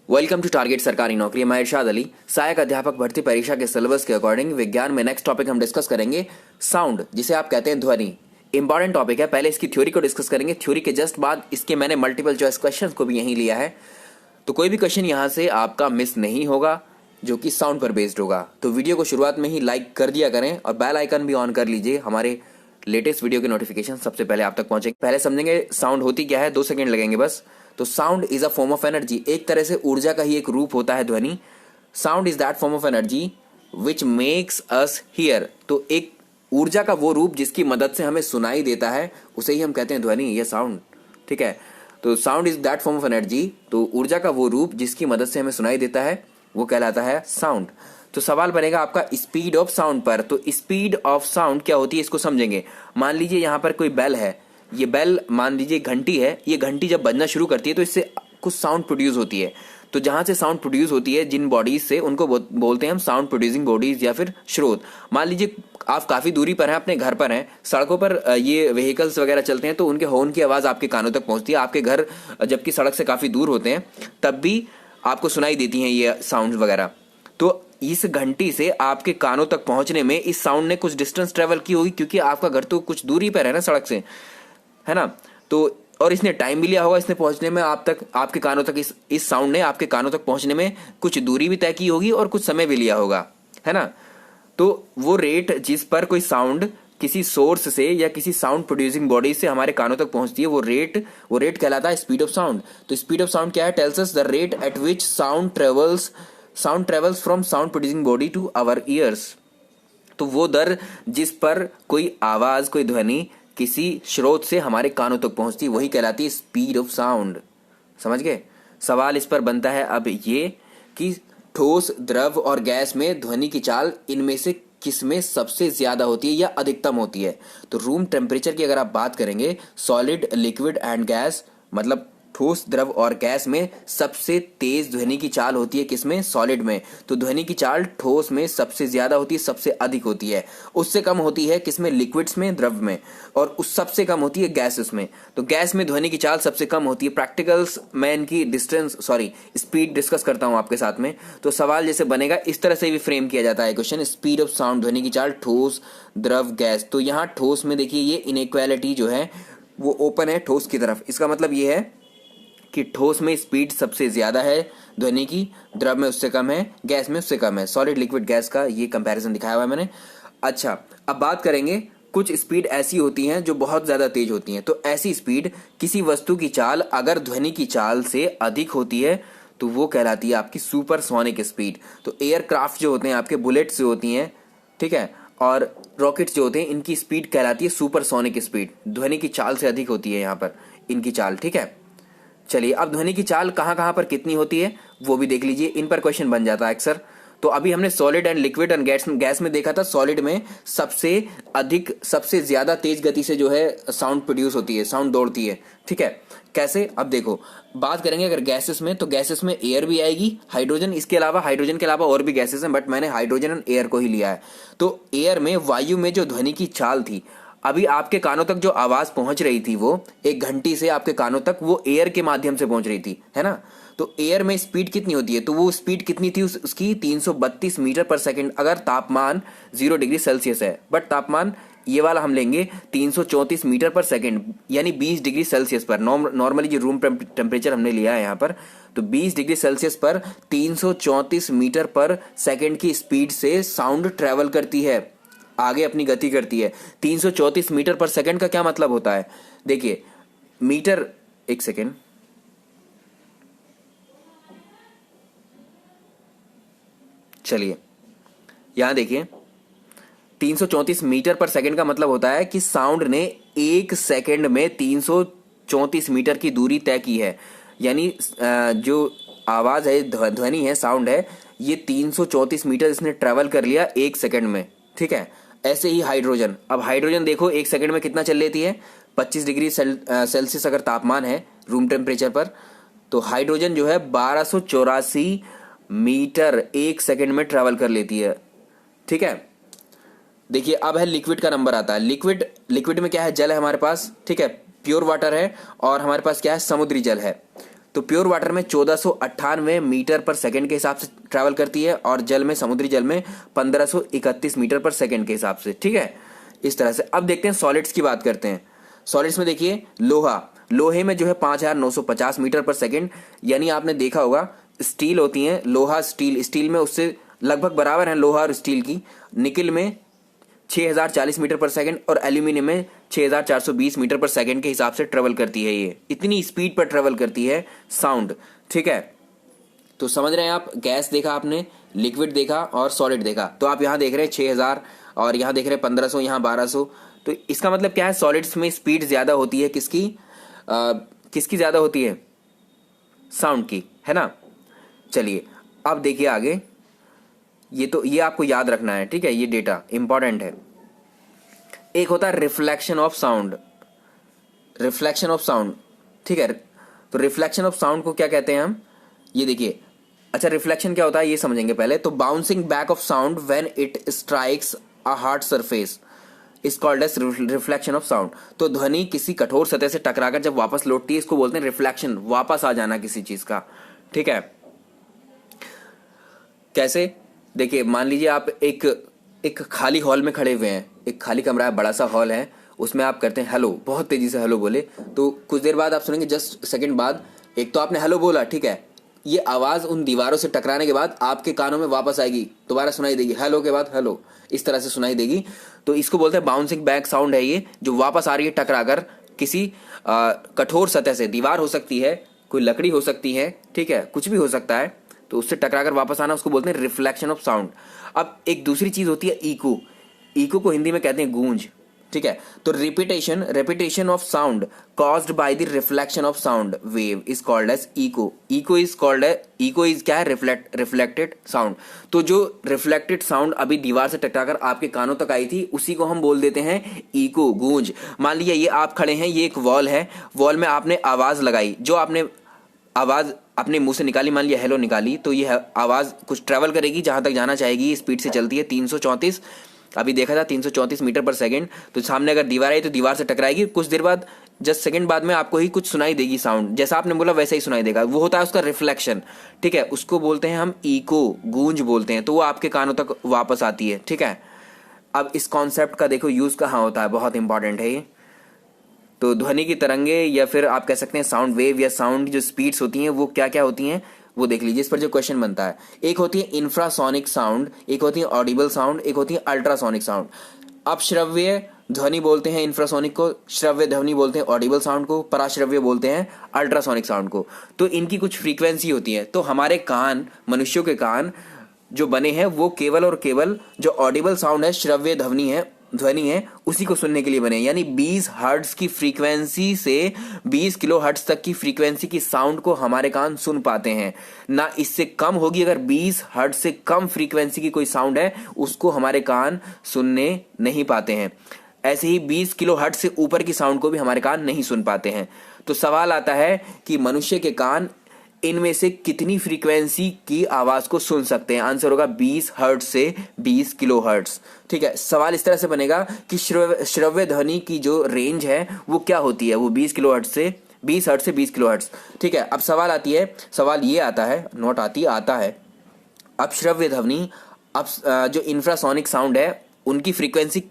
Welcome to target सरकारी नौकरी। मैं इरशाद अली, सहायक अध्यापक भर्ती परीक्षा के सिलेबस के अकॉर्डिंग विज्ञान में नेक्स्ट टॉपिक हम डिस्कस करेंगे साउंड, जिसे आप कहते हैं ध्वनि। इंपॉर्टेंट टॉपिक है। पहले इसकी थ्योरी को डिस्कस करेंगे, थ्योरी के जस्ट बाद इसके मैंने मल्टीपल चॉइस क्वेश्चंस को भी यहीं लिया है, तो कोई भी क्वेश्चन यहाँ से आपका मिस नहीं होगा जो कि साउंड पर बेस्ड होगा। तो वीडियो को शुरुआत में ही लाइक कर दिया करें और बेल आइकन भी ऑन कर लीजिए, हमारे लेटेस्ट वीडियो के नोटिफिकेशन सबसे पहले आप तक पहुंचेंगे। पहले समझेंगे साउंड होती क्या है, 2 सेकंड लगेंगे बस। तो sound is a form of energy, एक तरह से ऊर्जा का ही एक रूप होता है ध्वनि। Sound is that form of energy which makes us here. तो एक ऊर्जा का वो रूप जिसकी मदद से हमें सुनाई देता है, उसे ही हम कहते हैं ध्वनि या साउंड। ठीक है, तो sound is that form of energy, तो ऊर्जा का वो रूप जिसकी मदद से हमें सुनाई देता है वो कहलाता है साउंड। तो सवाल बनेगा आपका स्पीड ऑफ साउंड पर। तो स्पीड ऑफ साउंड क्या होती है इसको समझेंगे। मान लीजिए यहाँ पर कोई बेल है, ये बेल मान लीजिए घंटी है, ये घंटी जब बजना शुरू करती है तो इससे कुछ साउंड प्रोड्यूस होती है। तो जहां से साउंड प्रोड्यूस होती है जिन बॉडीज से, उनको बोलते हैं हम साउंड प्रोड्यूसिंग बॉडीज या फिर स्रोत। मान लीजिए आप काफी दूरी पर हैं, अपने घर पर हैं, सड़कों पर ये व्हीकल्स वगैरह चलते हैं तो उनके हॉर्न की आवाज आपके कानों तक पहुंचती है। आपके घर जबकि सड़क से काफी दूर होते हैं तब भी आपको सुनाई देती हैं ये साउंड वगैरह। तो इस घंटी से आपके कानों तक पहुंचने में इस साउंड ने कुछ डिस्टेंस ट्रेवल की होगी, क्योंकि आपका घर तो कुछ दूरी पर है ना सड़क से, है ना। तो और इसने टाइम भी लिया होगा इसने पहुंचने में आप तक, आपके कानों तक। इस साउंड ने आपके कानों तक पहुंचने में कुछ दूरी भी तय की होगी और कुछ समय भी लिया होगा, है ना। तो वो रेट जिस पर कोई साउंड किसी सोर्स से या किसी साउंड प्रोड्यूसिंग बॉडी से हमारे कानों तक पहुंचती है, वो रेट कहलाता है स्पीड ऑफ साउंड। तो स्पीड ऑफ साउंड क्या है? Tells us the rate at which sound travels from sound producing body to our ears. तो वो दर जिस पर कोई आवाज, कोई ध्वनि किसी स्रोत से हमारे कानों तक पहुंचती, वही कहलाती है स्पीड ऑफ साउंड। समझ गए? सवाल इस पर बनता है अब ये कि ठोस, द्रव और गैस में ध्वनि की चाल इनमें से किसमें सबसे ज्यादा होती है या अधिकतम होती है। तो रूम टेम्परेचर की अगर आप बात करेंगे, सॉलिड, लिक्विड एंड गैस, मतलब ठोस, द्रव और गैस में सबसे तेज ध्वनि की चाल होती है किसमें? सॉलिड में। तो ध्वनि की चाल ठोस में सबसे ज्यादा होती है, सबसे अधिक होती है। उससे कम होती है किसमें? लिक्विड्स में, द्रव में। और उस सबसे कम होती है गैसेस में। तो गैस में ध्वनि की चाल सबसे कम होती है। प्रैक्टिकल्स में इनकी स्पीड डिस्कस करता हूं आपके साथ में। तो सवाल जैसे बनेगा इस तरह से भी फ्रेम किया जाता है क्वेश्चन, स्पीड ऑफ साउंड, ध्वनि की चाल ठोस, द्रव, गैस। तो यहाँ ठोस में देखिए ये इनइक्वालिटी जो है वो ओपन है ठोस की तरफ। इसका मतलब ये है कि ठोस में स्पीड सबसे ज्यादा है ध्वनि की, द्रव में उससे कम है, गैस में उससे कम है। सॉलिड, लिक्विड, गैस का ये कंपैरिजन दिखाया हुआ है मैंने। अच्छा, अब बात करेंगे कुछ स्पीड ऐसी होती हैं जो बहुत ज्यादा तेज होती हैं। तो ऐसी स्पीड, किसी वस्तु की चाल अगर ध्वनि की चाल से अधिक होती है तो वो कहलाती है आपकी सुपरसोनिक स्पीड। तो एयरक्राफ्ट जो होते हैं आपके, बुलेट्स जो होती हैं, ठीक है, और रॉकेट्स जो होते हैं, इनकी स्पीड कहलाती है सुपरसोनिक स्पीड। ध्वनि की चाल से अधिक होती है यहाँ पर इनकी चाल। ठीक है, चलिए अब ध्वनि की चाल कहां कहां पर कितनी होती है वो भी देख लीजिए, इन पर क्वेश्चन बन जाता है अक्सर। तो अभी हमने solid and liquid and gas में देखा था, सॉलिड में सबसे अधिक, सबसे ज्यादा तेज गति से जो है साउंड प्रोड्यूस होती है, साउंड दौड़ती है। ठीक है, कैसे? अब देखो, बात करेंगे अगर गैसेस में, तो गैसेस में एयर भी आएगी, हाइड्रोजन, इसके अलावा हाइड्रोजन के अलावा और भी गैसेस हैं, बट मैंने हाइड्रोजन एंड एयर को ही लिया है। तो एयर में, वायु में जो ध्वनि की चाल थी, अभी आपके कानों तक जो आवाज पहुंच रही थी वो एक घंटी से आपके कानों तक वो एयर के माध्यम से पहुंच रही थी, है ना। तो एयर में स्पीड कितनी होती है? तो वो स्पीड कितनी थी उसकी? 332 मीटर पर सेकंड, अगर तापमान 0 डिग्री सेल्सियस है। बट तापमान ये वाला हम लेंगे 334 मीटर पर सेकंड, यानी 20 डिग्री सेल्सियस पर। नॉर्मली जो रूम टेम्परेचर हमने लिया है यहाँ पर, तो 20 डिग्री सेल्सियस पर 334 मीटर पर सेकंड की स्पीड से साउंड ट्रेवल करती है, आगे अपनी गति करती है। 334 मीटर पर सेकंड का क्या मतलब होता है? देखिए मीटर, एक सेकंड, चलिए यहां देखिए, 334 मीटर पर सेकंड का मतलब होता है कि साउंड ने एक सेकंड में 334 मीटर की दूरी तय की है। यानी जो आवाज है, ध्वनि है, साउंड है, ये 334 मीटर इसने ट्रेवल कर लिया एक सेकंड में। ठीक है, ऐसे ही हाइड्रोजन, अब हाइड्रोजन देखो एक सेकंड में कितना चल लेती है? 25 डिग्री सेल्सियस अगर तापमान है रूम टेम्परेचर पर, तो हाइड्रोजन जो है 1284 मीटर एक सेकंड में ट्रेवल कर लेती है। ठीक है, देखिए अब है लिक्विड का नंबर आता है। लिक्विड में क्या है? जल है हमारे पास, ठीक है, प्योर वाटर है, और हमारे पास क्या है? समुद्री जल है। तो प्योर वाटर में 1498 मीटर पर सेकंड के हिसाब से ट्रैवल करती है और जल में, समुद्री जल में 1531 मीटर पर सेकंड के हिसाब से, ठीक है, इस तरह से। अब देखते हैं सॉलिड्स की बात करते हैं। सॉलिड्स में देखिए लोहे में जो है 5950 मीटर पर सेकंड, यानी आपने देखा होगा स्टील होती है, लोहा स्टील में उससे लगभग बराबर है लोहा और स्टील की। निकिल में 6040 मीटर पर सेकंड और एल्यूमिनियम में 6420 मीटर पर सेकंड के हिसाब से ट्रेवल करती है। ये इतनी स्पीड पर ट्रेवल करती है साउंड, ठीक है। तो समझ रहे हैं आप, गैस देखा आपने, लिक्विड देखा और सॉलिड देखा। तो आप यहाँ देख रहे हैं 6000 और यहाँ देख रहे हैं 1500, यहाँ 1200। तो इसका मतलब क्या है, सॉलिड्स में स्पीड ज्यादा होती है किसकी ज्यादा होती है, साउंड की, है ना। चलिए अब देखिए आगे, ये आपको याद रखना है, ठीक है, ये डेटा इंपॉर्टेंट है। एक होता है रिफ्लेक्शन ऑफ साउंड, ठीक है। तो रिफ्लेक्शन ऑफ साउंड को क्या कहते हैं हम, ये देखिए। अच्छा, रिफ्लेक्शन क्या होता है ये समझेंगे पहले। तो bouncing back of sound when it strikes a hard surface is called as reflection of sound. तो ध्वनि किसी कठोर सतह से टकराकर जब वापस लौटती है, इसको बोलते हैं रिफ्लेक्शन, वापस आ जाना किसी चीज का, ठीक है। कैसे, देखिए मान लीजिए आप एक खाली हॉल में खड़े हुए हैं, एक खाली कमरा है, बड़ा सा हॉल है, उसमें आप करते हैं हेलो, बहुत तेजी से हेलो बोले, तो कुछ देर बाद आप सुनेंगे, जस्ट सेकंड बाद, एक तो आपने हेलो बोला, ठीक है, ये आवाज उन दीवारों से टकराने के बाद आपके कानों में वापस आएगी, दोबारा सुनाई देगी, हेलो के बाद हेलो, इस तरह से सुनाई देगी। तो इसको बोलते हैं बाउंसिंग बैक साउंड है ये, जो वापस आ रही है टकराकर किसी कठोर सतह से। दीवार हो सकती है, कोई लकड़ी हो सकती है, ठीक है, कुछ भी हो सकता है, तो उससे टकराकर वापस आना, उसको बोलते हैं रिफ्लेक्शन ऑफ साउंड। अब एक दूसरी चीज होती है इको को हिंदी में कहते हैं गूंज, ठीक है। तो repetition of sound caused by the reflection of sound wave is called as echo. Echo is क्या है, रिफ्लेक्टेड साउंड। तो जो रिफ्लेक्टेड साउंड अभी दीवार से टकराकर आपके कानों तक आई थी, उसी को हम बोल देते हैं इको, गूंज। मान लीजिए ये आप खड़े हैं, ये एक वॉल है, वॉल में आपने आवाज लगाई, जो आपने आवाज अपने मुंह से निकाली, मान लिया हेलो निकाली, तो ये आवाज कुछ ट्रेवल करेगी जहां तक जाना चाहेगी, स्पीड से चलती है 334, अभी देखा था 334 मीटर पर सेकंड। तो सामने अगर दीवार आई तो दीवार से टकराएगी, कुछ देर बाद, जस्ट सेकंड बाद में आपको ही कुछ सुनाई देगी साउंड, जैसा आपने बोला वैसे ही सुनाई देगा, वो होता है उसका रिफ्लेक्शन, ठीक है। उसको बोलते हैं हम इको, गूंज बोलते हैं। तो वो आपके कानों तक वापस आती है, ठीक है। अब इस कॉन्सेप्ट का देखो यूज कहाँ होता है, बहुत इंपॉर्टेंट है ये। तो ध्वनि की तरंगे, या फिर आप कह सकते हैं साउंड वेव, या साउंड की जो स्पीड्स होती हैं वो क्या क्या होती हैं, वो देख लीजिए। इस पर जो क्वेश्चन बनता है, एक होती है इंफ्रासोनिक साउंड, एक होती है ऑडिबल साउंड, एक होती है अल्ट्रासोनिक साउंड। अपश्रव्य ध्वनि बोलते हैं इंफ्रासोनिक को, श्रव्य ध्वनि बोलते हैं ऑडिबल साउंड को, पराश्रव्य बोलते हैं अल्ट्रासोनिक साउंड को। तो इनकी कुछ फ्रीक्वेंसी होती है। तो हमारे कान, मनुष्यों के कान जो बने हैं, वो केवल और केवल जो ऑडिबल साउंड है, श्रव्य ध्वनि है, उसी को सुनने के लिए बने। यानी 20 हर्ट्ज की फ्रीक्वेंसी से 20 किलो हर्ट्ज तक की फ्रीक्वेंसी की साउंड को हमारे कान सुन पाते हैं ना। इससे कम होगी, अगर 20 हर्ट्ज से कम फ्रीक्वेंसी की कोई साउंड है, उसको हमारे कान सुनने नहीं पाते हैं। ऐसे ही 20 किलो हर्ट्ज से ऊपर की साउंड को भी हमारे कान नहीं सुन पाते हैं। तो सवाल आता है कि मनुष्य के कान इनमें से कितनी फ्रीक्वेंसी की आवाज को सुन सकते हैं। आंसर होगा 20 हर्ट्ज से 20 किलो हर्ट्ज, ठीक है। सवाल इस तरह से बनेगा कि श्रव्य ध्वनि की जो रेंज है वो क्या होती है, वो 20 किलो हर्ट्ज से 20 हर्ट्ज से 20 किलो हर्ट्ज, ठीक है। अब सवाल ये आता है, नोट आता है, अपश्रव्य ध्वनि, अब जो इंफ्रासोनिक साउंड है, उनकी फ्रीक्वेंसी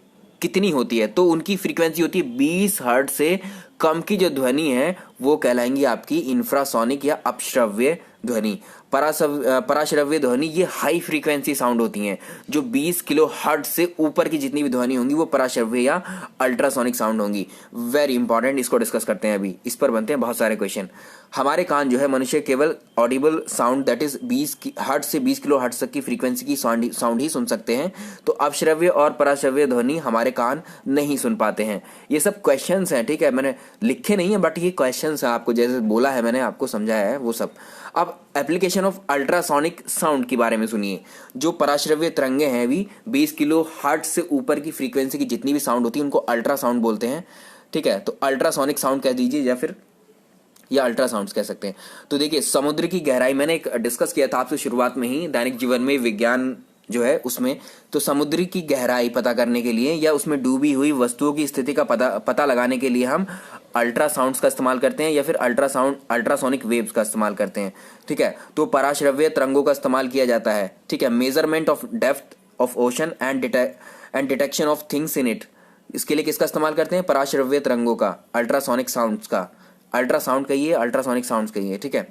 कितनी होती है। तो उनकी फ्रीक्वेंसी होती है 20 हर्ट्ज से कम की जो ध्वनि है वो कहलाएंगी आपकी इंफ्रासोनिक या अपश्रव्य ध्वनि। पराश्रव्य ध्वनि ये हाई फ्रीक्वेंसी साउंड होती हैं। जो 20 किलो हर्ट्ज से ऊपर की जितनी भी ध्वनि होंगी वो पराश्रव्य या अल्ट्रासोनिक साउंड होंगी। वेरी इंपॉर्टेंट, इसको डिस्कस करते हैं अभी। इस पर बनते हैं बहुत सारे क्वेश्चन। हमारे कान जो है, मनुष्य केवल Audible sound that is 20 hertz से 20 किलो हर्ट्ज तक की फ्रीक्वेंसी की साउंड ही सुन सकते हैं। तो अपश्रव्य और पराश्रव्य ध्वनि हमारे कान नहीं सुन पाते हैं। ये सब क्वेश्चंस हैं, ठीक है, मैंने लिखे नहीं है बट ये क्वेश्चंस हैं, आपको जैसे बोला है मैंने, आपको समझाया है वो सब। अब एप्लीकेशन ऑफ अल्ट्रासोनिक साउंड के बारे में सुनिए। जो पराश्रव्य तरंगे हैं भी 20 किलो हर्ट्ज से ऊपर की फ्रीक्वेंसी की जितनी भी साउंड होती है उनको अल्ट्रासाउंड बोलते हैं, ठीक है। तो अल्ट्रासोनिक साउंड कह दीजिए या अल्ट्रासाउंड कह सकते हैं। तो देखिए, समुद्र की गहराई मैंने एक डिस्कस किया था आपसे शुरुआत में ही, दैनिक जीवन में विज्ञान जो है उसमें। तो समुद्र की गहराई पता करने के लिए या उसमें डूबी हुई वस्तुओं की स्थिति का पता लगाने के लिए हम अल्ट्रासाउंड्स का इस्तेमाल करते हैं या फिर अल्ट्रासोनिक वेव्स का इस्तेमाल करते हैं। ठीक है, तो पराश्रव्य तरंगों का इस्तेमाल किया जाता है। ठीक है, measurement of depth of ocean and detection of things in it, इसके लिए किसका इस्तेमाल करते हैं? पराश्रव्य तरंगों का, अल्ट्रासोनिक साउंड्स का। अल्ट्रासाउंड कहिए, अल्ट्रासोनिक साउंड्स कहिए। ठीक है,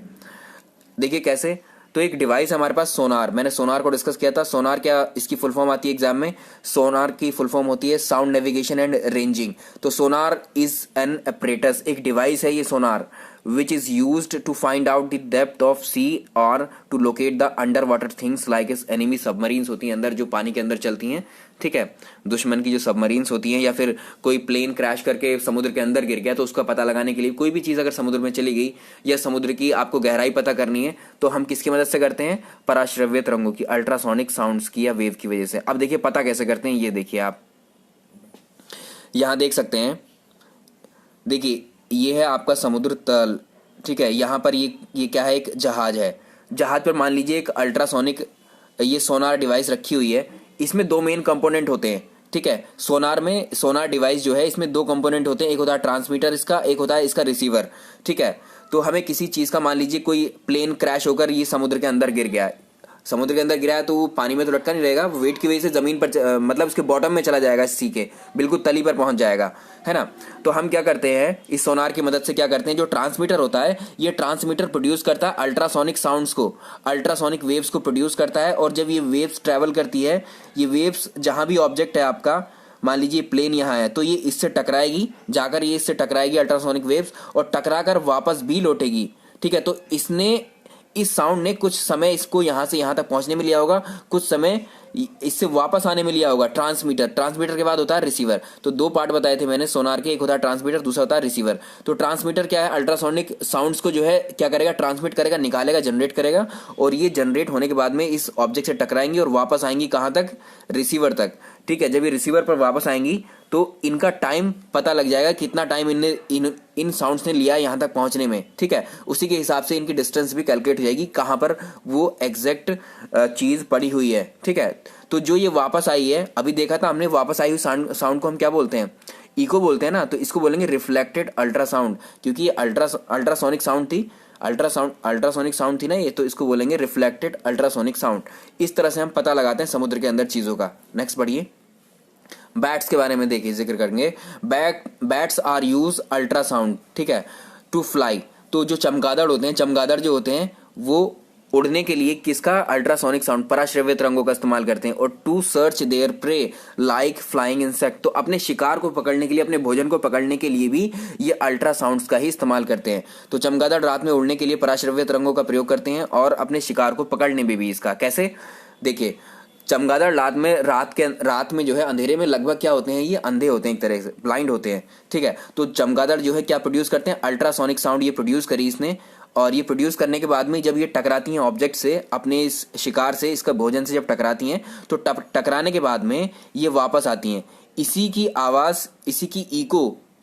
देखिए कैसे। तो एक डिवाइस है हमारे पास सोनार, मैंने सोनार को डिस्कस किया था। सोनार क्या, इसकी फुल फॉर्म आती है एग्जाम में, सोनार की फुल फॉर्म होती है साउंड नेविगेशन एंड रेंजिंग। तो सोनार इज एन apparatus, एक डिवाइस है ये सोनार, which is used to find out the depth of sea or to locate the underwater things like enemy submarines होती हैं अंदर, जो पानी के अंदर चलती हैं। ठीक है, दुश्मन की जो सबमरीन्स होती हैं, या फिर कोई प्लेन क्रैश करके समुद्र के अंदर गिर गया तो उसका पता लगाने के लिए, कोई भी चीज़ अगर समुद्र में चली गई या समुद्र की आपको गहराई पता करनी है तो हम किसकी मदद से करते हैं? पराश्रव्य तरंगों की, अल्ट्रासोनिक साउंड्स की या वेव की वजह से। अब देखिए पता कैसे करते हैं, ये देखिए आप यहाँ देख सकते हैं। देखिए ये है आपका समुद्र तल। ठीक है, यहाँ पर ये क्या है? एक जहाज है। जहाज पर मान लीजिए एक अल्ट्रासोनिक ये सोनार डिवाइस रखी हुई है। इसमें दो मेन कंपोनेंट होते हैं। ठीक है, सोनार में, सोनार डिवाइस जो है इसमें दो कंपोनेंट होते हैं, एक होता है ट्रांसमीटर इसका, एक होता है इसका रिसीवर। ठीक है, तो हमें किसी चीज़ का, मान लीजिए कोई प्लेन क्रैश होकर ये समुद्र के अंदर गिर गया है, समुद्र के अंदर गिरा है तो वो पानी में तो लटका नहीं रहेगा, वेट की वजह से जमीन पर मतलब उसके बॉटम में चला जाएगा, सी के बिल्कुल तली पर पहुंच जाएगा, है ना। तो हम क्या करते हैं, इस सोनार की मदद से क्या करते हैं, जो ट्रांसमीटर होता है, ये ट्रांसमीटर प्रोड्यूस करता है अल्ट्रासोनिक साउंड्स को, अल्ट्रासोनिक वेव्स को प्रोड्यूस करता है। और जब ये वेव्स ट्रैवल करती है, ये वेव्स जहां भी ऑब्जेक्ट है आपका, मान लीजिए प्लेन यहाँ है, तो ये इससे टकराएगी, जाकर ये इससे टकराएगी अल्ट्रासोनिक वेव्स, और टकराकर वापस भी लौटेगी। ठीक है, तो इस साउंड ने कुछ समय इसको यहाँ से यहाँ तक पहुँचने में लिया होगा, कुछ समय इससे वापस आने में लिया होगा। ट्रांसमीटर के बाद होता है रिसीवर। तो दो पार्ट बताए थे मैंने सोनार के, एक होता है ट्रांसमीटर, दूसरा होता है रिसीवर। तो ट्रांसमीटर क्या है, अल्ट्रासोनिक साउंड्स को जो है क्या करेगा, ट्रांसमिट करेगा, निकालेगा, जनरेट करेगा, और ये जनरेट होने के बाद में इस ऑब्जेक्ट से टकराएंगी और वापस आएंगी कहाँ तक, रिसीवर तक। ठीक है, जब ये रिसीवर पर वापस आएंगी तो इनका टाइम पता लग जाएगा, कितना टाइम इन साउंड्स ने लिया यहाँ तक पहुँचने में। ठीक है, उसी के हिसाब से इनकी डिस्टेंस भी कैलकुलेट हो जाएगी, कहाँ पर वो एग्जैक्ट चीज़ पड़ी हुई है। ठीक है, तो जो ये वापस आई है, अभी देखा था हमने, वापस आई हुई साउंड को हम क्या बोलते हैं, इको बोलते हैं ना। तो इसको बोलेंगे रिफ्लेक्टेड अल्ट्रासाउंड, क्योंकि ये अल्ट्रासोनिक साउंड थी, अल्ट्रासोनिक साउंड थी ना ये, तो इसको बोलेंगे रिफ्लेक्टेड अल्ट्रासोनिक साउंड। इस तरह से हम पता लगाते हैं समुद्र के अंदर चीज़ों का। नेक्स्ट बढ़िए, बैट्स के बारे में देखिए, जिक्र करेंगे। बैट्स आर यूज अल्ट्रासाउंड, ठीक है, टू फ्लाई। तो जो चमगादड़ होते हैं, चमगादड़ जो होते हैं वो उड़ने के लिए किसका, अल्ट्रासोनिक साउंड, पराश्रव्य तरंगों का इस्तेमाल करते हैं। और to search their prey like flying insect, तो अपने शिकार को पकड़ने के लिए, अपने भोजन को पकड़ने के लिए भी ये अल्ट्रासाउंड्स का ही इस्तेमाल करते हैं। तो चमगादड़ रात में उड़ने के लिए पराश्रव्य तरंगों का प्रयोग करते हैं, और अपने शिकार को पकड़ने में भी इसका। कैसे, देखिए चमगादड़ रात में जो है अंधेरे में लगभग क्या होते हैं, ये अंधे होते हैं, एक तरह से ब्लाइंड होते हैं। ठीक है, तो चमगादड़ जो है क्या प्रोड्यूस करते हैं, अल्ट्रासोनिक साउंड ये प्रोड्यूस करी इसने। और ये प्रोड्यूस करने के बाद में जब ये टकराती हैं ऑब्जेक्ट से, अपने इस शिकार से, इसका भोजन से जब टकराती हैं, तो टकराने के बाद में ये वापस आती हैं। इसी की आवाज़, इसी की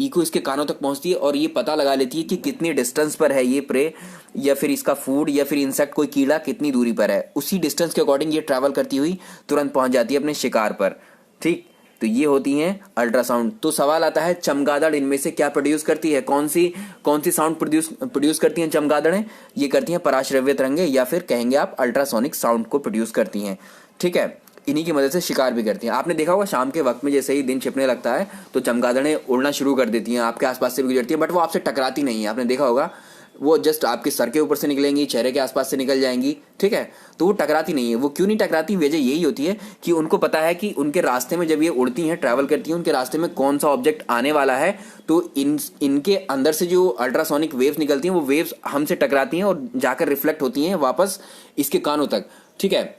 इको इसके कानों तक पहुंचती है, और ये पता लगा लेती है कि कितनी डिस्टेंस पर है ये प्रे, या फिर इसका फूड, या फिर इंसेक्ट, कोई कीड़ा कितनी दूरी पर है। उसी डिस्टेंस के अकॉर्डिंग ये ट्रैवल करती हुई तुरंत पहुंच जाती है अपने शिकार पर। ठीक, तो ये होती हैं अल्ट्रासाउंड। तो सवाल आता है, चमगादड़ इनमें से क्या प्रोड्यूस करती है, कौन सी साउंड प्रोड्यूस करती हैं चमगादड़ें? ये करती हैं पराश्रव्य तरंगे, या फिर कहेंगे आप अल्ट्रासोनिक साउंड को प्रोड्यूस करती हैं। ठीक है, इन्हीं की मदद से शिकार भी करती हैं। आपने देखा होगा शाम के वक्त में जैसे ही दिन छिपने लगता है तो चमगादड़ें उड़ना शुरू कर देती हैं, आपके आसपास से भी गुजरती हैं, बट वो आपसे टकराती नहीं है। आपने देखा होगा, वो जस्ट आपके सर के ऊपर से निकलेंगी, चेहरे के आसपास से निकल जाएंगी। ठीक है, तो वो टकराती नहीं है। वो क्यों नहीं टकराती, वजह यही होती है कि उनको पता है कि उनके रास्ते में जब ये उड़ती हैं, ट्रैवल करती हैं, उनके रास्ते में कौन सा ऑब्जेक्ट आने वाला है। तो इनके अंदर से जो अल्ट्रासोनिक वेव्स निकलती हैं, वो वेव्स हमसे टकराती हैं और जाकर रिफ्लेक्ट होती हैं वापस इसके कानों तक। ठीक है,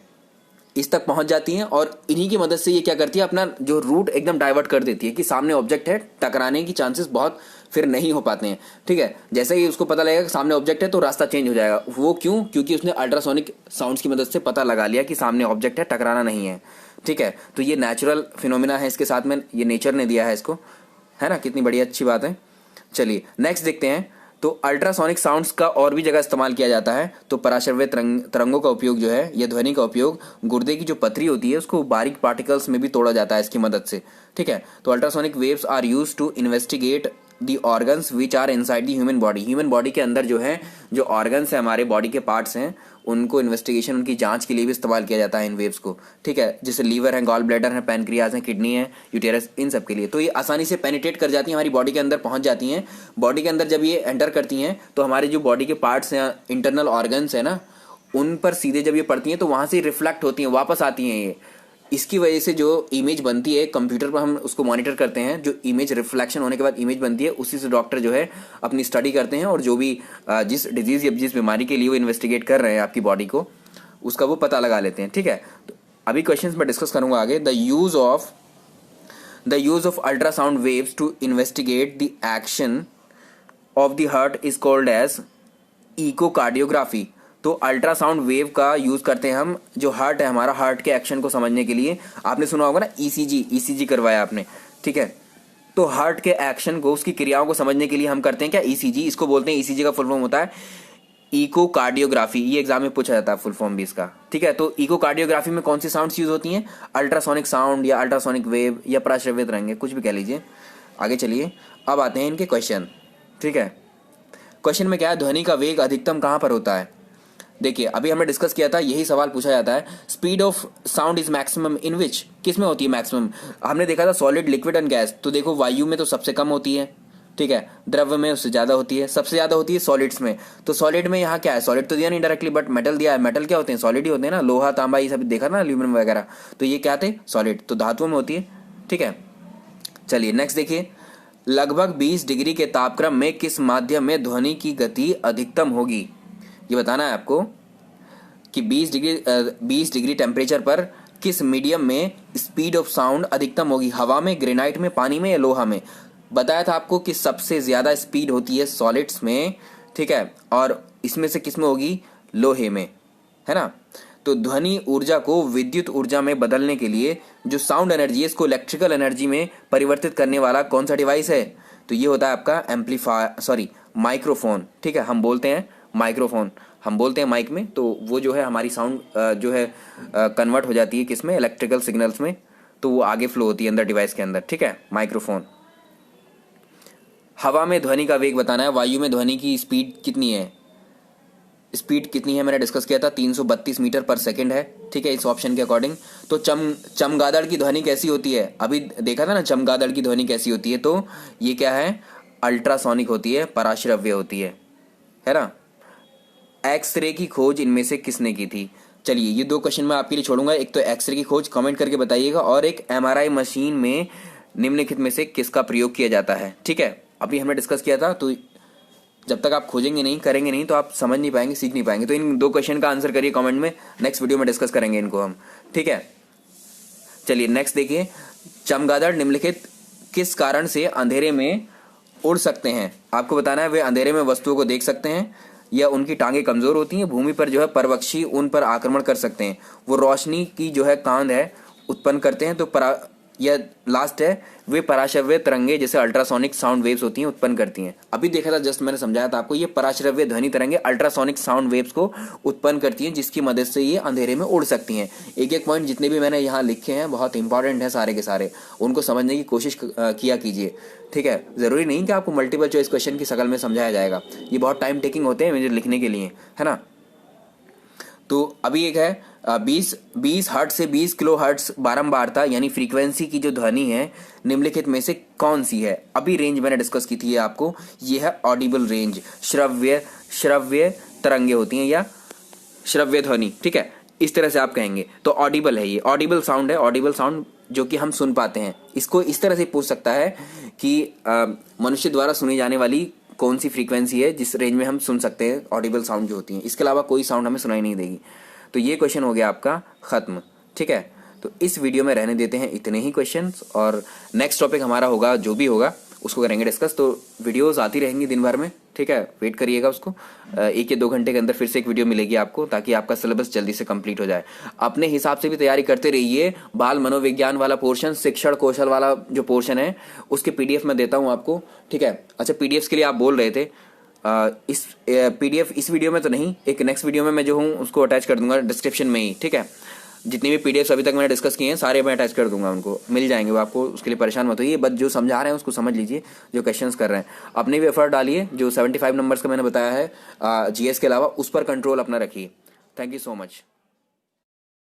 इस तक पहुंच जाती हैं, और इन्हीं की मदद से ये क्या करती है, अपना जो रूट एकदम डाइवर्ट कर देती है कि सामने ऑब्जेक्ट है, टकराने की चांसेस बहुत फिर नहीं हो पाते हैं। ठीक है, जैसे ही उसको पता लगेगा कि सामने ऑब्जेक्ट है तो रास्ता चेंज हो जाएगा। वो क्यों, क्योंकि उसने अल्ट्रासोनिक साउंड्स की मदद से पता लगा लिया कि सामने ऑब्जेक्ट है, टकराना नहीं है। ठीक है, तो ये नेचुरल फिनोमिना है, इसके साथ में ये नेचर ने दिया है इसको, है ना, कितनी बढ़िया अच्छी बात है। चलिए नेक्स्ट देखते हैं। तो अल्ट्रासोनिक साउंड्स का और भी जगह इस्तेमाल किया जाता है। तो पराश्रव्य तरंगों का उपयोग जो है, यह ध्वनि का उपयोग गुर्दे की जो पथरी होती है उसको बारीक पार्टिकल्स में भी तोड़ा जाता है इसकी मदद से। ठीक है, तो ultrasonic waves are used to investigate the organs which are inside the human body. Human body के अंदर जो है जो ऑर्गन्स है हमारे बॉडी के पार्ट्स हैं उनको इन्वेस्टिगेशन उनकी जांच के लिए भी इस्तेमाल किया जाता है इन वेव्स को, ठीक है। जैसे लीवर है, गॉल ब्लैडर है, पैनक्रियाज है, किडनी है, यूटेरस, इन सब के लिए। तो ये आसानी से पेनिट्रेट कर जाती हैं, हमारी बॉडी के अंदर पहुंच जाती हैं। बॉडी के अंदर जब ये एंटर करती हैं तो हमारे जो बॉडी के पार्ट्स हैं, इंटरनल ऑर्गन्स है ना, उन पर सीधे जब ये पड़ती हैं तो वहाँ से रिफ्लेक्ट होती हैं, वापस आती हैं ये। इसकी वजह से जो इमेज बनती है कंप्यूटर पर हम उसको मॉनिटर करते हैं, जो इमेज रिफ्लेक्शन होने के बाद इमेज बनती है उसी से डॉक्टर जो है अपनी स्टडी करते हैं और जो भी जिस डिजीज या जिस बीमारी के लिए वो इन्वेस्टिगेट कर रहे हैं आपकी बॉडी को, उसका वो पता लगा लेते हैं, ठीक है। तो अभी क्वेश्चंस में डिस्कस करूंगा आगे। The use of ultrasound waves to investigate the action of the heart is called as echocardiography. तो अल्ट्रासाउंड वेव का यूज करते हैं हम, जो हार्ट है हमारा, हार्ट के एक्शन को समझने के लिए। आपने सुना होगा ना ईसीजी करवाया आपने, ठीक है। तो हार्ट के एक्शन को, उसकी क्रियाओं को समझने के लिए हम करते हैं क्या, ईसीजी। इसको बोलते हैं, ईसीजी का फुल फॉर्म होता है इकोकार्डियोग्राफी। ये एग्जाम में पूछा जाता है फुल फॉर्म भी इसका, ठीक है। तो इकोकार्डियोग्राफी में कौन सी साउंड्स यूज होती हैं, अल्ट्रासोनिक साउंड या अल्ट्रासोनिक वेव या पराश्रव्य तरंगे, कुछ भी कह लीजिए। आगे चलिए, अब आते हैं इनके क्वेश्चन, ठीक है। क्वेश्चन में क्या है, ध्वनि का वेग अधिकतम कहाँ पर होता है। देखिए अभी हमने डिस्कस किया था, यही सवाल पूछा जाता है, speed of sound is maximum in which, किस में होती है मैक्सिमम। हमने देखा था सॉलिड, लिक्विड एंड गैस। तो देखो वायु में तो सबसे कम होती है, ठीक है, द्रव्य में उससे ज्यादा होती है, सबसे ज्यादा होती है सॉलिड्स में। तो सॉलिड में यहाँ क्या है, सॉलिड तो दिया नहीं डायरेक्टली, बट मेटल दिया है। मेटल क्या होते हैं, सॉलिड ही होते हैं ना, लोहा, तांबा, ये सब देखा ना, एल्यूमिनियम वगैरह, तो ये क्या थे, सॉलिड, तो धातुओं में होती है, ठीक है। चलिए नेक्स्ट देखिए, लगभग 20 डिग्री के तापक्रम में किस माध्यम में ध्वनि की गति अधिकतम होगी। ये बताना है आपको कि 20 डिग्री टेम्परेचर पर किस मीडियम में स्पीड ऑफ साउंड अधिकतम होगी, हवा में, ग्रेनाइट में, पानी में या लोहा में। बताया था आपको कि सबसे ज्यादा स्पीड होती है सॉलिड्स में, ठीक है, और इसमें से किस में होगी, लोहे में, है ना। तो ध्वनि ऊर्जा को विद्युत ऊर्जा में बदलने के लिए जो साउंड एनर्जी है इसको इलेक्ट्रिकल एनर्जी में परिवर्तित करने वाला कौन सा डिवाइस है, तो ये होता है आपका माइक्रोफोन, ठीक है। हम बोलते हैं माइक्रोफोन, हम बोलते हैं माइक में, तो वो जो है हमारी साउंड जो है कन्वर्ट हो जाती है किस में, इलेक्ट्रिकल सिग्नल्स में, तो वो आगे फ्लो होती है अंदर डिवाइस के अंदर, ठीक है, माइक्रोफोन। हवा में ध्वनि का वेग बताना है, वायु में ध्वनि की स्पीड कितनी है, स्पीड कितनी है मैंने डिस्कस किया था, 332 मीटर पर सेकंड है, ठीक है, इस ऑप्शन के अकॉर्डिंग। तो चमगादड़ की ध्वनि कैसी होती है, अभी देखा था ना चमगादड़ की ध्वनि कैसी होती है, तो ये क्या है, अल्ट्रासोनिक होती है, पराश्रव्य होती है ना। एक्सरे की खोज इनमें से किसने की थी। चलिए ये दो क्वेश्चन मैं आपके लिए छोड़ूंगा, एक तो एक्सरे की खोज कमेंट करके बताइएगा, और एक एमआरआई मशीन में निम्नलिखित में से किसका प्रयोग किया जाता है, ठीक है। अभी हमने डिस्कस किया था, तो जब तक आप खोजेंगे नहीं, करेंगे नहीं, तो आप समझ नहीं पाएंगे, सीख नहीं पाएंगे। तो इन दो क्वेश्चन का आंसर करिए कमेंट में, नेक्स्ट वीडियो में डिस्कस करेंगे इनको हम, ठीक है। चलिए नेक्स्ट देखिए, चमगादड़ निम्नलिखित किस कारण से अंधेरे में उड़ सकते हैं। आपको बताना है वे अंधेरे में वस्तुओं को देख सकते हैं, या उनकी टांगें कमजोर होती हैं, भूमि पर जो है परवक्षी उन पर आक्रमण कर सकते हैं, वो रोशनी की जो है कांद है उत्पन्न करते हैं, तो या लास्ट है वे पराश्रव्य तरंगे जैसे अल्ट्रासोनिक साउंड वेव्स होती हैं उत्पन्न करती हैं। अभी देखा था, जस्ट मैंने समझाया था आपको, ये पराश्रव्य ध्वनि तरंगे अल्ट्रासोनिक साउंड वेव्स को उत्पन्न करती हैं, जिसकी मदद से ये अंधेरे में उड़ सकती हैं। एक एक पॉइंट जितने भी मैंने यहाँ लिखे हैं बहुत इंपॉर्टेंट है सारे के सारे, उनको समझने की कोशिश किया कीजिए, ठीक है। जरूरी नहीं कि आपको मल्टीपल चॉइस क्वेश्चन की शकल में समझाया जाएगा, ये बहुत टाइम टेकिंग होते हैं मुझे लिखने के लिए, है ना। तो अभी एक है 20 हर्ट्ज से 20 किलो हर्ट्ज बारंबारता यानी फ्रीक्वेंसी की जो ध्वनि है निम्नलिखित में से कौन सी है। अभी रेंज मैंने डिस्कस की थी आपको, ये है ऑडिबल रेंज, श्रव्य तरंगे होती हैं या श्रव्य ध्वनि, ठीक है, इस तरह से आप कहेंगे। तो ऑडिबल है, ये ऑडिबल साउंड है, ऑडिबल साउंड जो कि हम सुन पाते हैं। इसको इस तरह से पूछ सकता है कि मनुष्य द्वारा सुनी जाने वाली कौन सी फ्रीक्वेंसी है जिस रेंज में हम सुन सकते हैं ऑडिबल साउंड जो होती है, इसके अलावा कोई साउंड हमें सुनाई नहीं देगी। तो ये क्वेश्चन हो गया आपका खत्म, ठीक है। तो इस वीडियो में रहने देते हैं इतने ही क्वेश्चंस, और नेक्स्ट टॉपिक हमारा होगा जो भी होगा उसको करेंगे डिस्कस। तो वीडियोस आती रहेंगी दिन भर में, ठीक है, वेट करिएगा उसको। 1 या 2 घंटे के अंदर फिर से एक वीडियो मिलेगी आपको, ताकि आपका सिलेबस जल्दी से कंप्लीट हो जाए। अपने हिसाब से भी तैयारी करते रहिए। बाल मनोविज्ञान वाला पोर्शन, शिक्षण कौशल वाला जो पोर्शन है उसके पीडीएफ में देता हूँ आपको, ठीक है। अच्छा, पीडीएफ के लिए आप बोल रहे थे, इस पीडीएफ इस वीडियो में तो नहीं, एक नेक्स्ट वीडियो में मैं जो हूँ उसको अटैच कर दूंगा डिस्क्रिप्शन में ही, ठीक है। जितनी भी पीडीएफ अभी तक मैंने डिस्कस किए हैं सारे मैं अटैच कर दूंगा, उनको मिल जाएंगे, वो आपको उसके लिए परेशान मत होइए, बस जो समझा रहे हैं उसको समझ लीजिए, जो क्वेश्चंस कर रहे हैं अपने भी एफर्ट डालिए, जो 75 नंबर्स का मैंने बताया है जीएस के अलावा उस पर कंट्रोल अपना रखिए। Thank you so much.